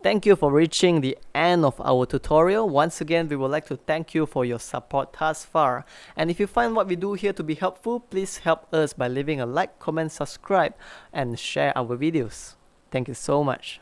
Thank you for reaching the end of our tutorial. Once again, we would like to thank you for your support thus far. And if you find what we do here to be helpful, please help us by leaving a like, comment, subscribe, and share our videos. Thank you so much.